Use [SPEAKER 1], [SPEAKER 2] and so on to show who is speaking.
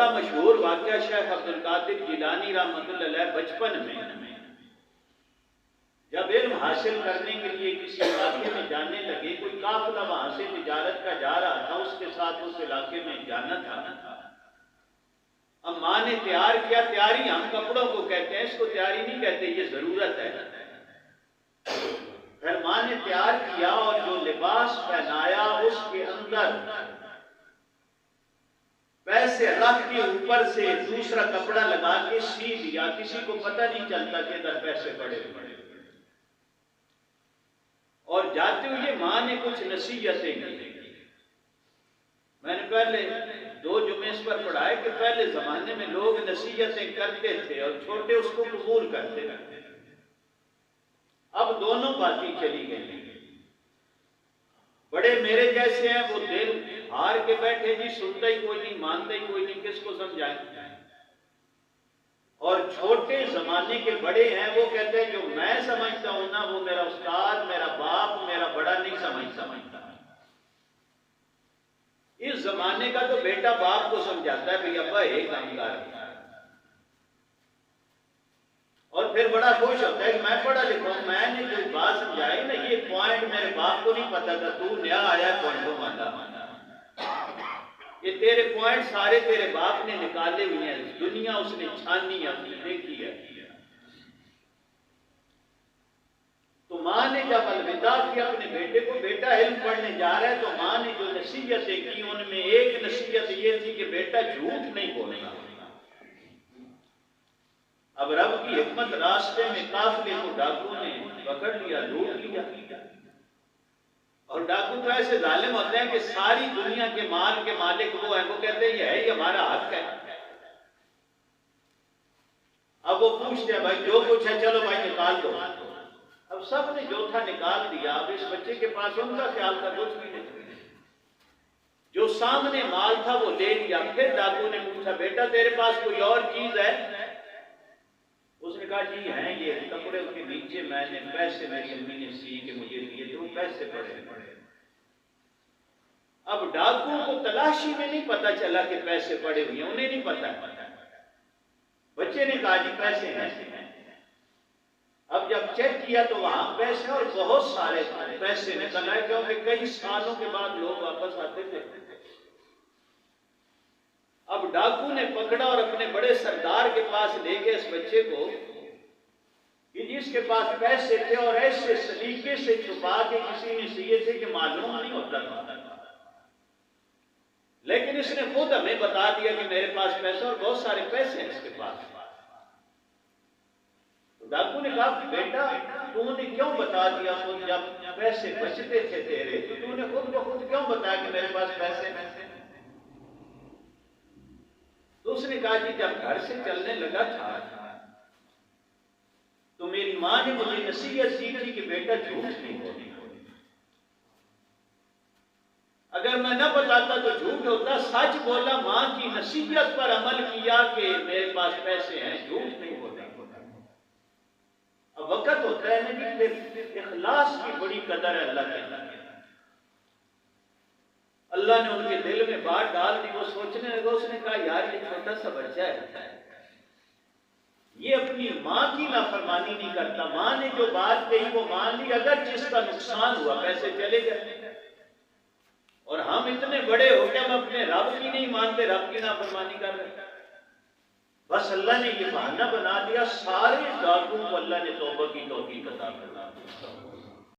[SPEAKER 1] बड़ा मशहूर वाक़या शेख अब्दुल कादिर जिलानी रहमतुल्लाह अलैह बचपन में जब इल्म हासिल करने के लिए किसी इलाके में जाने लगे, कोई काफिला वहां से तिजारत का जा रहा था, उसके साथ उस इलाके में जाना था। अब माँ ने तैयार किया, तैयारी हम कपड़ों को कहते हैं, इसको तैयारी नहीं कहते, ये जरूरत है। फिर माँ ने तैयार किया और जो लिबास पहनाया उसके अंदर पैसे रख के ऊपर से दूसरा कपड़ा लगा के सी दिया, किसी को पता नहीं चलता कि इधर पैसे पड़े पड़े। और जाते हुए माँ ने कुछ नसीहतें की। मैंने पहले 2 जुमे इस पर पढ़ा है कि पहले जमाने में लोग नसीहतें करते थे और छोटे उसको कबूल करते थे। अब दोनों बातें चली गई। बड़े मेरे जैसे हैं, वो दिल हार के बैठे जी, सुनता ही कोई नहीं, मानता ही कोई नहीं, किसको समझाएं। और छोटे जमाने के बड़े हैं, वो कहते हैं जो मैं समझता हूं ना, वो मेरा उस्ताद, मेरा बाप, मेरा बड़ा नहीं समझता। इस जमाने का तो बेटा बाप को समझाता है, भैया अब्बा एक काम कर, और फिर बड़ा खुश होता है कि मैं पढ़ा लिखा हूं, मैंने जो बात समझाई ना, ये पॉइंट मेरे बाप को नहीं पता था, तू नया आया पॉइंट को माना, ये तेरे पॉइंट सारे तेरे बाप ने निकाले हुए हैं, दुनिया उसने छानी अपनी देखी है। तो माँ ने जब अलविदा किया अपने बेटे को, बेटा इल्म पढ़ने जा रहा है, तो माँ ने जो नसीहतें की उनमें एक नसीहत ये थी कि बेटा झूठ नहीं बोलना। अब रब की हिकमत, रास्ते में काफिले को डाकू ने पकड़ लिया, लूट लिया। और डाकू तो ऐसे जालिम होते हैं कि सारी दुनिया के माल के मालिक वो है, वो कहते हैं ये है, ये हमारा हक है। अब वो पूछते हैं भाई जो कुछ है चलो भाई निकाल दो। अब सब ने जो था निकाल दिया। अब इस बच्चे के पास उनका ख्याल था कुछ भी नहीं, जो सामने माल था वो ले लिया। फिर डाकू ने पूछा बेटा तेरे पास कोई और चीज है? उसने कहा जी हैं ये कपड़े, उसके नीचे मैंने पैसे मेरी अम्मी ने सी के मुझे दिए थे, वो पैसे पड़े। अब डाकू को तलाशी में नहीं पता चला कि पैसे पड़े हुए, उन्हें नहीं पता। बच्चे ने कहा जी पैसे हैं। अब जब चेक किया तो वहां पैसे और बहुत सारे पैसे निकल आए, क्योंकि कई सालों के बाद लोग वापस आते थे। अब डाकू ने पकड़ा और अपने बड़े सरदार के पास ले गए इस बच्चे को कि जिसके पास पैसे थे, और ऐसे सलीके से छुपा के किसी ने सिए थे कि मालूम नहीं होता था, लेकिन इसने खुद हमें बता दिया कि मेरे पास पैसे और बहुत सारे पैसे हैं इसके पास। तो डाकू ने कहा बेटा तूने क्यों बता दिया, खुद जब पैसे बचते थे तेरे तो तूने खुद क्यों बताया कि मेरे पास पैसे हैं? तो उसने कहा जी जब घर से चलने लगा था तो मेरी माँ ने मुझे नसीहत दी थी कि बेटा झूठ नहीं बोलना। अगर मैं न बताता तो झूठ होता, सच बोला, माँ की नसीहत पर अमल किया कि मेरे पास पैसे हैं, झूठ नहीं बोला। अब वक्त होता है ना कि इखलास की बड़ी कदर है अल्लाह के। अल्लाह ने उनके दिल में बात डाल दी, वो सोचने लगा। उसने कहा यार ये छोटा सा बच्चा है, ये अपनी माँ की नाफरमानी नहीं करता, माँ ने जो बात कही वो मान ली, अगर जिसका नुकसान हुआ पैसे चले गए। और हम इतने बड़े हो गए हम अपने रब की नहीं मानते, रब की नाफरमानी कर रहे। बस अल्लाह ने ये बहाना बना दिया, सारे डाकू को अल्लाह ने तौबा की तौफीक अता फरमा दी।